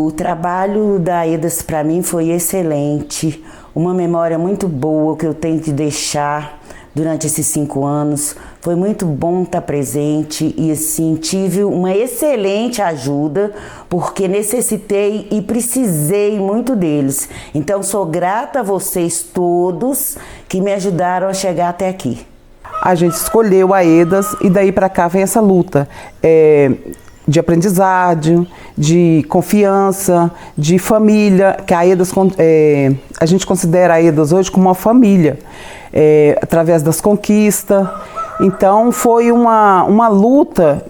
O trabalho da EDAS para mim foi excelente, uma memória muito boa que eu tenho que deixar durante esses 5 anos. Foi muito bom estar presente e assim, tive uma excelente ajuda, porque necessitei e precisei muito deles. Então sou grata a vocês todos que me ajudaram a chegar até aqui. A gente escolheu a EDAS e daí para cá vem essa luta. De aprendizagem, de confiança, de família, que a EDAS, a gente considera a EDAS hoje como uma família, através das conquistas. Então foi uma luta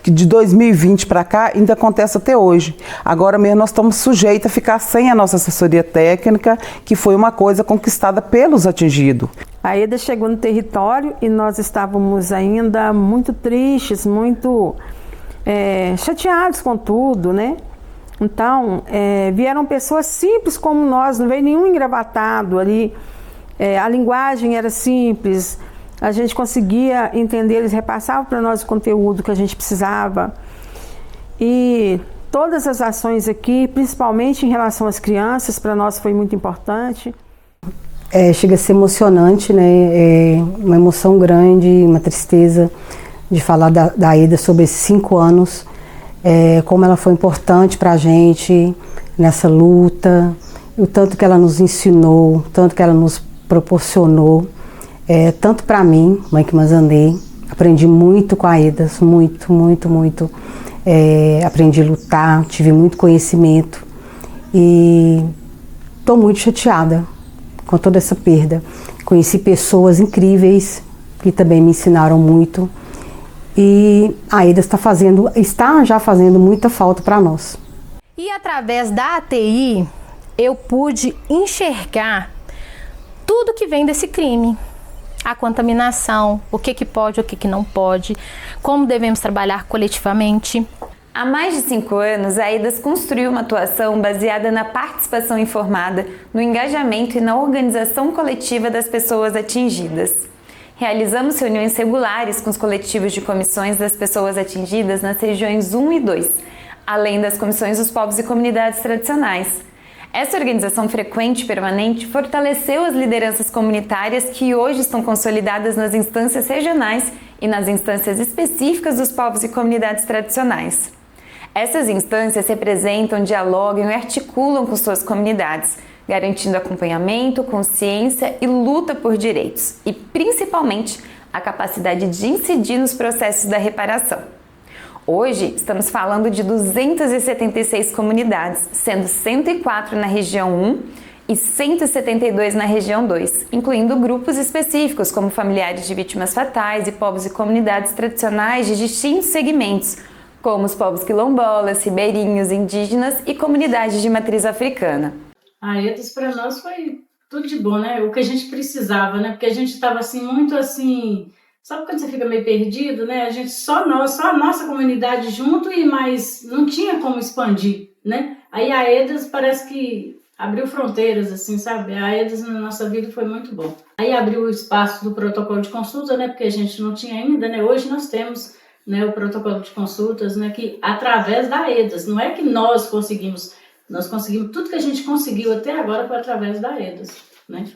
que de 2020 para cá ainda acontece até hoje. Agora mesmo nós estamos sujeitos a ficar sem a nossa assessoria técnica, que foi uma coisa conquistada pelos atingidos. A EDAS chegou no território e nós estávamos ainda muito tristes, muito chateados com tudo, né? Então, vieram pessoas simples como nós, não veio nenhum engravatado ali. A linguagem era simples, a gente conseguia entender, eles repassavam para nós o conteúdo que a gente precisava. E todas as ações aqui, principalmente em relação às crianças, para nós foi muito importante. Chega a ser emocionante, né? Uma emoção grande, uma tristeza de falar da EDAS sobre esses 5 anos, como ela foi importante para a gente nessa luta, o tanto que ela nos ensinou, o tanto que ela nos proporcionou, tanto para mim, mãe que mais andei, aprendi muito com a EDAS, muito, muito, muito, aprendi a lutar, tive muito conhecimento e estou muito chateada com toda essa perda. Conheci pessoas incríveis que também me ensinaram muito. E a EDAS está já fazendo muita falta para nós. E através da ATI, eu pude enxergar tudo que vem desse crime. A contaminação, o que pode, o que não pode, como devemos trabalhar coletivamente. Há mais de 5 anos, a EDAS construiu uma atuação baseada na participação informada, no engajamento e na organização coletiva das pessoas atingidas. Realizamos reuniões regulares com os coletivos de comissões das pessoas atingidas nas regiões 1 e 2, além das comissões dos povos e comunidades tradicionais. Essa organização frequente e permanente fortaleceu as lideranças comunitárias que hoje estão consolidadas nas instâncias regionais e nas instâncias específicas dos povos e comunidades tradicionais. Essas instâncias representam, dialogam e articulam com suas comunidades, garantindo acompanhamento, consciência e luta por direitos, e principalmente a capacidade de incidir nos processos da reparação. Hoje estamos falando de 276 comunidades, sendo 104 na região 1 e 172 na região 2, incluindo grupos específicos como familiares de vítimas fatais e povos e comunidades tradicionais de distintos segmentos, como os povos quilombolas, ribeirinhos, indígenas e comunidades de matriz africana. A EDAS para nós foi tudo de bom, né? O que a gente precisava, né? Porque a gente estava assim, muito assim... Sabe quando você fica meio perdido, né? A gente, só a nossa comunidade junto e mais não tinha como expandir, né? Aí a EDAS parece que abriu fronteiras, assim, sabe? A EDAS na nossa vida foi muito bom. Aí abriu o espaço do protocolo de consulta, né? Porque a gente não tinha ainda, né? Hoje nós temos, né, o protocolo de consultas, né? Que através da EDAS, não é que nós conseguimos tudo que a gente conseguiu até agora foi através da EDAS, né?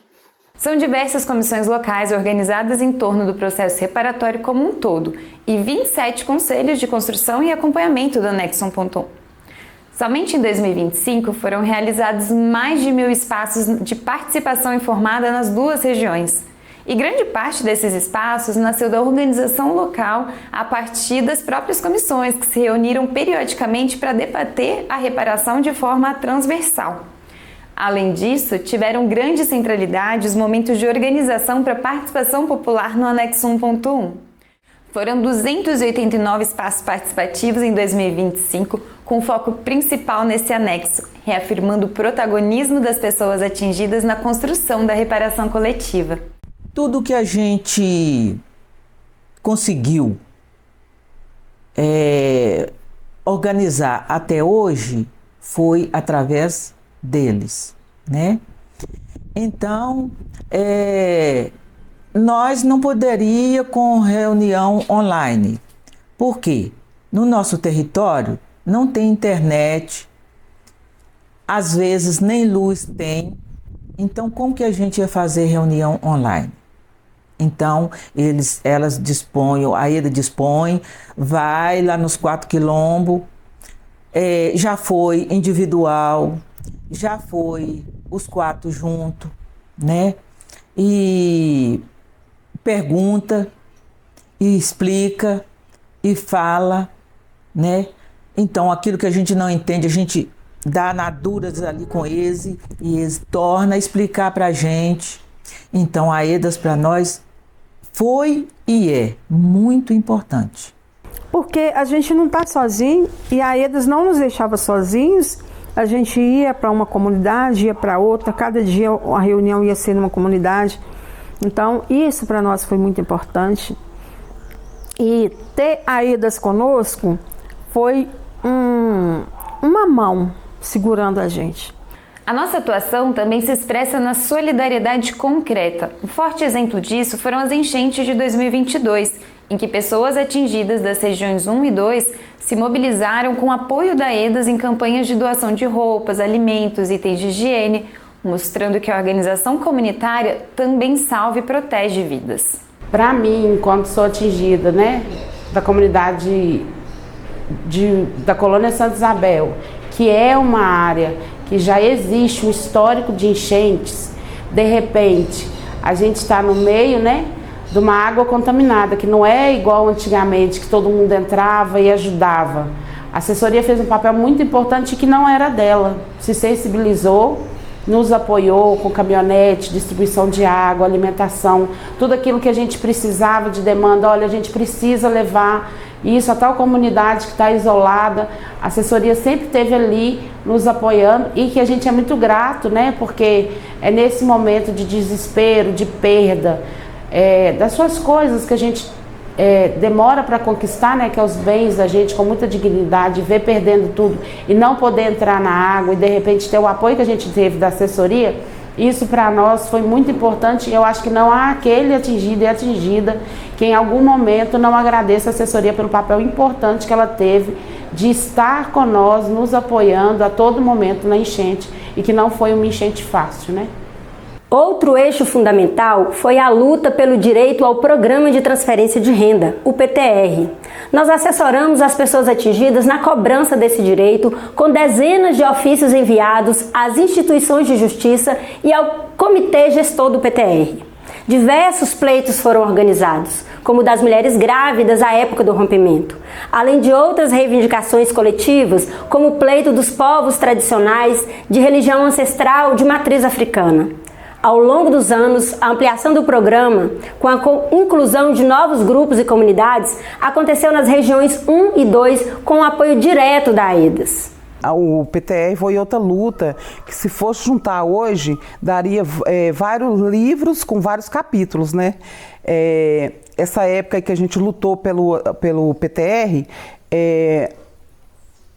São diversas comissões locais organizadas em torno do processo reparatório como um todo e 27 conselhos de construção e acompanhamento do Anexo 1.1. Somente em 2025 foram realizados mais de 1.000 espaços de participação informada nas 2 regiões. E grande parte desses espaços nasceu da organização local a partir das próprias comissões que se reuniram periodicamente para debater a reparação de forma transversal. Além disso, tiveram grande centralidade os momentos de organização para participação popular no Anexo 1.1. Foram 289 espaços participativos em 2025, com foco principal nesse anexo, reafirmando o protagonismo das pessoas atingidas na construção da reparação coletiva. Tudo que a gente conseguiu organizar até hoje foi através deles, né? Então, nós não poderia com reunião online. Por quê? No nosso território não tem internet, às vezes nem luz tem. Então, como que a gente ia fazer reunião online? Então, elas dispõem, a EDA dispõe, vai lá nos 4 quilombos, já foi individual, já foi os 4 juntos, né? E pergunta, e explica, e fala, né? Então, aquilo que a gente não entende, a gente dá na duras ali com eles, e eles tornam a explicar para a gente. Então, a EDAS para nós foi e é muito importante. Porque a gente não está sozinho e a EDAS não nos deixava sozinhos. A gente ia para uma comunidade, ia para outra, cada dia a reunião ia ser numa comunidade. Então, isso para nós foi muito importante. E ter a EDAS conosco foi uma mão segurando a gente. A nossa atuação também se expressa na solidariedade concreta. Um forte exemplo disso foram as enchentes de 2022, em que pessoas atingidas das regiões 1 e 2 se mobilizaram com apoio da EDAS em campanhas de doação de roupas, alimentos, itens de higiene, mostrando que a organização comunitária também salva e protege vidas. Para mim, enquanto sou atingida, né, da comunidade da Colônia Santa Isabel, que é uma área que já existe um histórico de enchentes, de repente a gente está no meio, né, de uma água contaminada, que não é igual antigamente, que todo mundo entrava e ajudava. A assessoria fez um papel muito importante que não era dela, se sensibilizou, nos apoiou com caminhonete, distribuição de água, alimentação, tudo aquilo que a gente precisava de demanda. Olha, a gente precisa levar isso a tal comunidade que está isolada. A assessoria sempre esteve ali nos apoiando e que a gente é muito grato, né? Porque é nesse momento de desespero, de perda, das suas coisas que a gente demora para conquistar, né? Que é os bens da gente com muita dignidade, ver perdendo tudo e não poder entrar na água e de repente ter o apoio que a gente teve da assessoria. Isso para nós foi muito importante. Eu acho que não há aquele atingido e atingida que em algum momento não agradeça a assessoria pelo papel importante que ela teve de estar com nós, nos apoiando a todo momento na enchente, e que não foi uma enchente fácil, né? Outro eixo fundamental foi a luta pelo direito ao Programa de Transferência de Renda, o PTR. Nós assessoramos as pessoas atingidas na cobrança desse direito, com dezenas de ofícios enviados às instituições de justiça e ao comitê gestor do PTR. Diversos pleitos foram organizados, como o das mulheres grávidas à época do rompimento, além de outras reivindicações coletivas, como o pleito dos povos tradicionais de religião ancestral de matriz africana. Ao longo dos anos, a ampliação do programa, com a inclusão de novos grupos e comunidades, aconteceu nas regiões 1 e 2 com o apoio direto da EDAS. O PTR foi outra luta que, se fosse juntar hoje, daria vários livros com vários capítulos, né? Essa época que a gente lutou pelo PTR,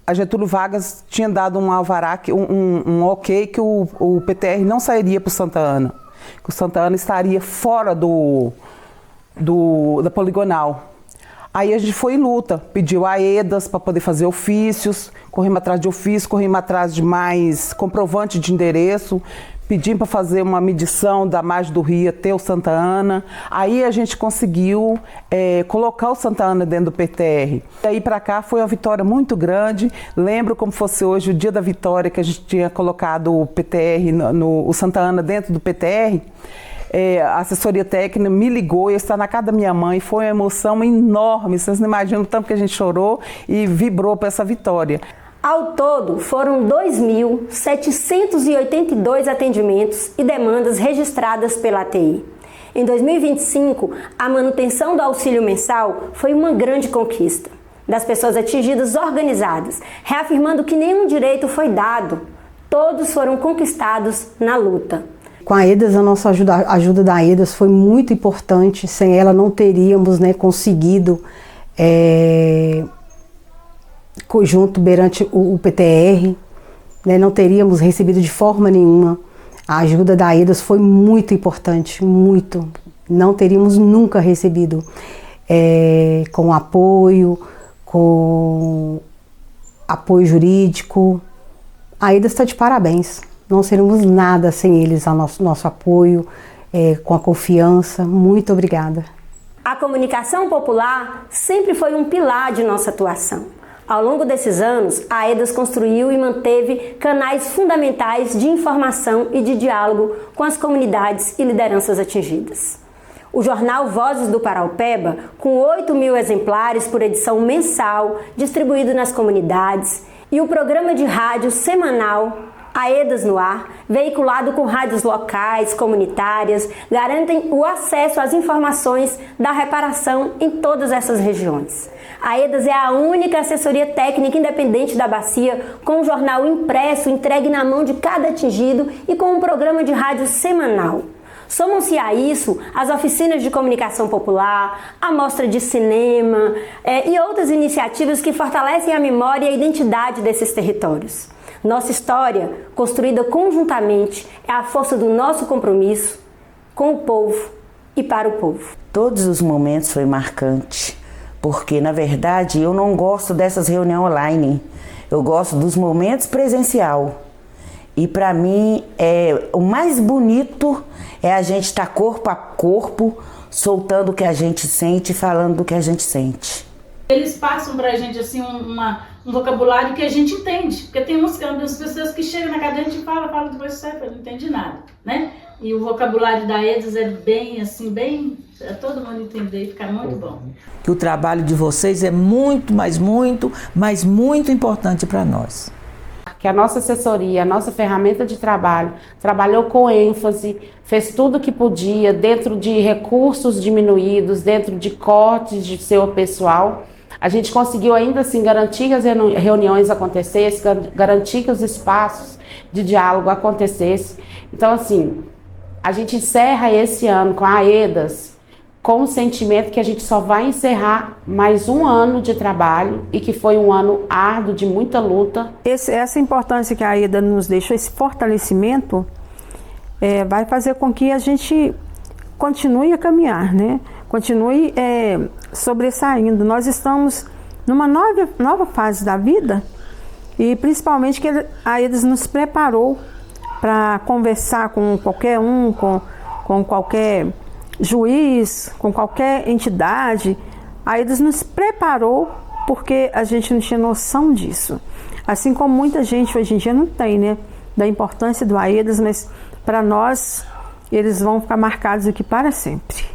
a Getúlio Vargas tinha dado um alvará, um ok, que o PTR não sairia para o Santa Ana, que o Santa Ana estaria fora da poligonal. Aí a gente foi em luta, pediu a EDAS para poder fazer ofícios, corremos atrás de ofício, corremos atrás de mais comprovante de endereço, pedimos para fazer uma medição da margem do rio até o Santa Ana. Aí a gente conseguiu colocar o Santa Ana dentro do PTR. Daí para cá foi uma vitória muito grande. Lembro como fosse hoje o dia da vitória, que a gente tinha colocado o PTR, o Santa Ana dentro do PTR. A assessoria técnica me ligou, eu estava na casa da minha mãe, foi uma emoção enorme. Vocês não imaginam o tanto que a gente chorou e vibrou para essa vitória. Ao todo, foram 2.782 atendimentos e demandas registradas pela ATI. Em 2025, a manutenção do auxílio mensal foi uma grande conquista das pessoas atingidas organizadas, reafirmando que nenhum direito foi dado, todos foram conquistados na luta. Com a EDAS, a nossa ajuda da EDAS foi muito importante. Sem ela não teríamos, né, conseguido conjunto perante o PTR, né, não teríamos recebido de forma nenhuma. A ajuda da EDAS foi muito importante, muito. Não teríamos nunca recebido com apoio jurídico, A AEDAS está de parabéns. Não seríamos nada sem eles, a nosso apoio, com a confiança. Muito obrigada. A comunicação popular sempre foi um pilar de nossa atuação. Ao longo desses anos, a AEDAS construiu e manteve canais fundamentais de informação e de diálogo com as comunidades e lideranças atingidas. O jornal Vozes do Paraupeba, com 8.000 exemplares por edição mensal, distribuído nas comunidades, e o programa de rádio semanal AEDAS no Ar, veiculado com rádios locais, comunitárias, garantem o acesso às informações da reparação em todas essas regiões. A AEDAS é a única assessoria técnica independente da bacia, com um jornal impresso entregue na mão de cada atingido e com um programa de rádio semanal. Somam-se a isso as oficinas de comunicação popular, a mostra de cinema e outras iniciativas que fortalecem a memória e a identidade desses territórios. Nossa história, construída conjuntamente, é a força do nosso compromisso com o povo e para o povo. Todos os momentos foi marcante, porque na verdade eu não gosto dessas reuniões online, eu gosto dos momentos presencial. E para mim o mais bonito é a gente estar corpo a corpo, soltando o que a gente sente, falando do que a gente sente. Eles passam pra gente assim um vocabulário que a gente entende, porque tem umas pessoas que chegam na cadeira e fala depois sai, não entende nada, né? E o vocabulário da AEDAS é bem assim, bem, todo mundo entender e fica muito bom. Que o trabalho de vocês é muito, mas muito importante para nós. Que a nossa assessoria, a nossa ferramenta de trabalho, trabalhou com ênfase, fez tudo o que podia, dentro de recursos diminuídos, dentro de cortes de seu pessoal. A gente conseguiu ainda assim garantir que as reuniões acontecessem, garantir que os espaços de diálogo acontecessem. Então, assim, a gente encerra esse ano com a AEDAS com o sentimento que a gente só vai encerrar mais um ano de trabalho e que foi um ano árduo, de muita luta. Essa importância que a AEDAS nos deixou, esse fortalecimento, vai fazer com que a gente continue a caminhar, né? Continue sobressaindo. Nós estamos numa nova fase da vida e principalmente que a AEDAS nos preparou para conversar com qualquer um, com qualquer juiz, com qualquer entidade. A AEDAS nos preparou porque a gente não tinha noção disso. Assim como muita gente hoje em dia não tem, né? Da importância do AEDAS, mas para nós eles vão ficar marcados aqui para sempre.